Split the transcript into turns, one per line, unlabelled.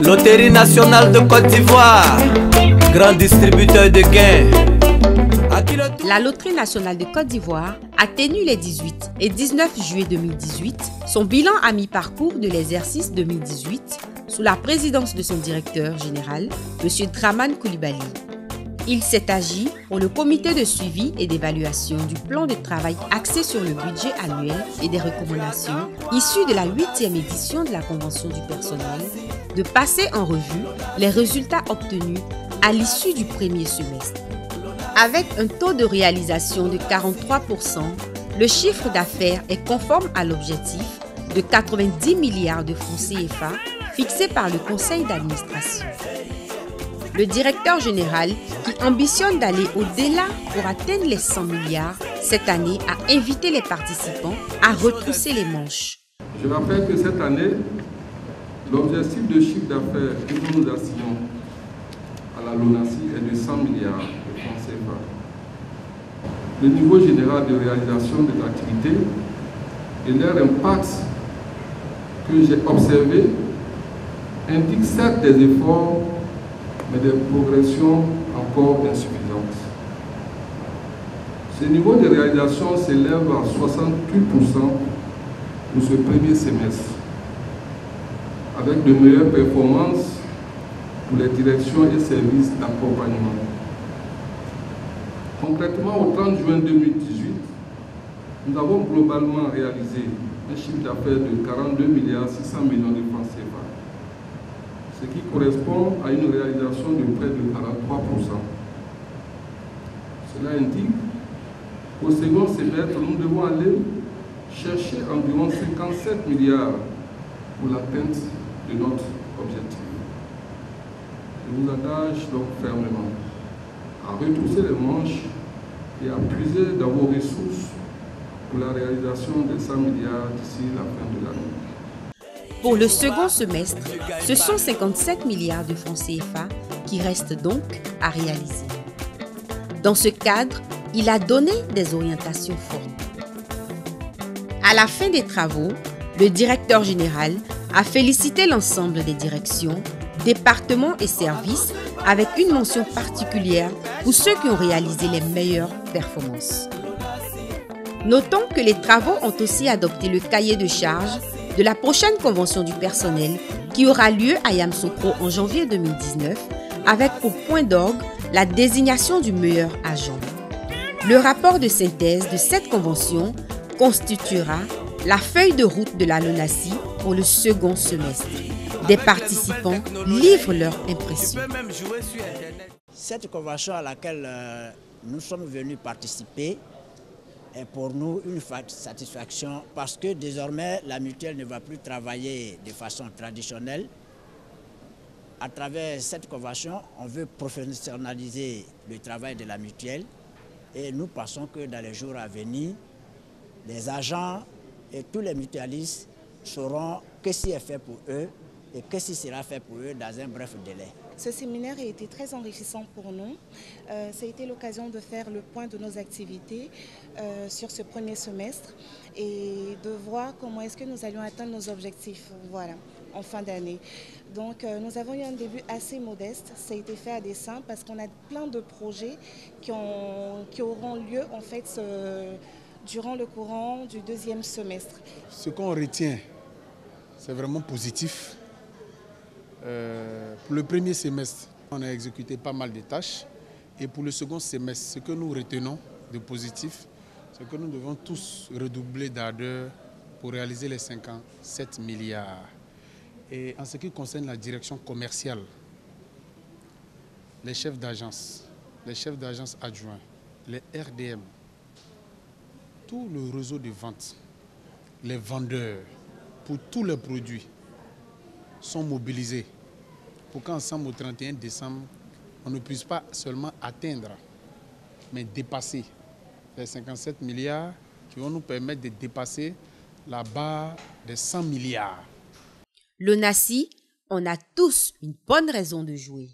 Loterie nationale de Côte d'Ivoire, grand distributeur de gains.
La Loterie nationale de Côte d'Ivoire a tenu les 18 et 19 juillet 2018 son bilan à mi-parcours de l'exercice 2018 sous la présidence de son directeur général, M. Dramane Coulibaly. Il s'est agi pour le comité de suivi et d'évaluation du plan de travail axé sur le budget annuel et des recommandations issues de la 8e édition de la Convention du personnel de passer en revue les résultats obtenus à l'issue du premier semestre. Avec un taux de réalisation de 43%, le chiffre d'affaires est conforme à l'objectif de 90 milliards de francs CFA fixé par le conseil d'administration. Le directeur général, qui ambitionne d'aller au-delà pour atteindre les 100 milliards cette année, a invité les participants à retrousser les manches.
Je rappelle que cette année, l'objectif de chiffre d'affaires que nous nous assignons à la LONASI est de 100 milliards de francs CFA. Le niveau général de réalisation des activités et leur impact que j'ai observé indique certes des efforts, mais des progressions encore insuffisantes. Ce niveau de réalisation s'élève à 68% pour ce premier semestre, avec de meilleures performances pour les directions et services d'accompagnement. Concrètement, au 30 juin 2018, nous avons globalement réalisé un chiffre d'affaires de 42 milliards 600 millions de francs CFA, ce qui correspond à une réalisation de près de 43%. Cela indique qu'au second semestre, nous devons aller chercher environ 57 milliards pour l'atteinte de notre objectif. Je vous engage donc fermement à retrousser les manches et à puiser dans vos ressources pour la réalisation des 100 milliards d'ici la fin de l'année.
Pour le second semestre, ce sont 57 milliards de francs CFA qui restent donc à réaliser. Dans ce cadre, il a donné des orientations fortes. À la fin des travaux, le directeur général a félicité l'ensemble des directions, départements et services avec une mention particulière pour ceux qui ont réalisé les meilleures performances. Notons que les travaux ont aussi adopté le cahier de charges de la prochaine convention du personnel qui aura lieu à Yamoussoukro en janvier 2019 avec pour point d'orgue la désignation du meilleur agent. Le rapport de synthèse de cette convention constituera la feuille de route de la LONASI pour le second semestre. Des participants livrent leurs impressions.
Cette convention à laquelle nous sommes venus participer est pour nous une satisfaction parce que désormais la mutuelle ne va plus travailler de façon traditionnelle. À travers cette convention, on veut professionnaliser le travail de la mutuelle et nous pensons que dans les jours à venir, les agents et tous les mutualistes sauront qu'est-ce qui est fait pour eux et qu'est-ce qui sera fait pour eux dans un bref délai.
Ce séminaire a été très enrichissant pour nous. Ça a été l'occasion de faire le point de nos activités sur ce premier semestre et de voir comment est-ce que nous allions atteindre nos objectifs en fin d'année. Donc nous avons eu un début assez modeste. Ça a été fait à dessein parce qu'on a plein de projets qui auront lieu en fait durant le courant du deuxième semestre.
Ce qu'on retient, c'est vraiment positif. Pour le premier semestre, on a exécuté pas mal de tâches. Et pour le second semestre, ce que nous retenons de positif, c'est que nous devons tous redoubler d'ardeur pour réaliser les 57 milliards. Et en ce qui concerne la direction commerciale, les chefs d'agence adjoints, les RDM, tout le réseau de vente, les vendeurs, pour tous les produits, sont mobilisés pour qu'ensemble au 31 décembre, on ne puisse pas seulement atteindre, mais dépasser les 57 milliards qui vont nous permettre de dépasser la barre des 100 milliards.
LONASI, on a tous une bonne raison de jouer.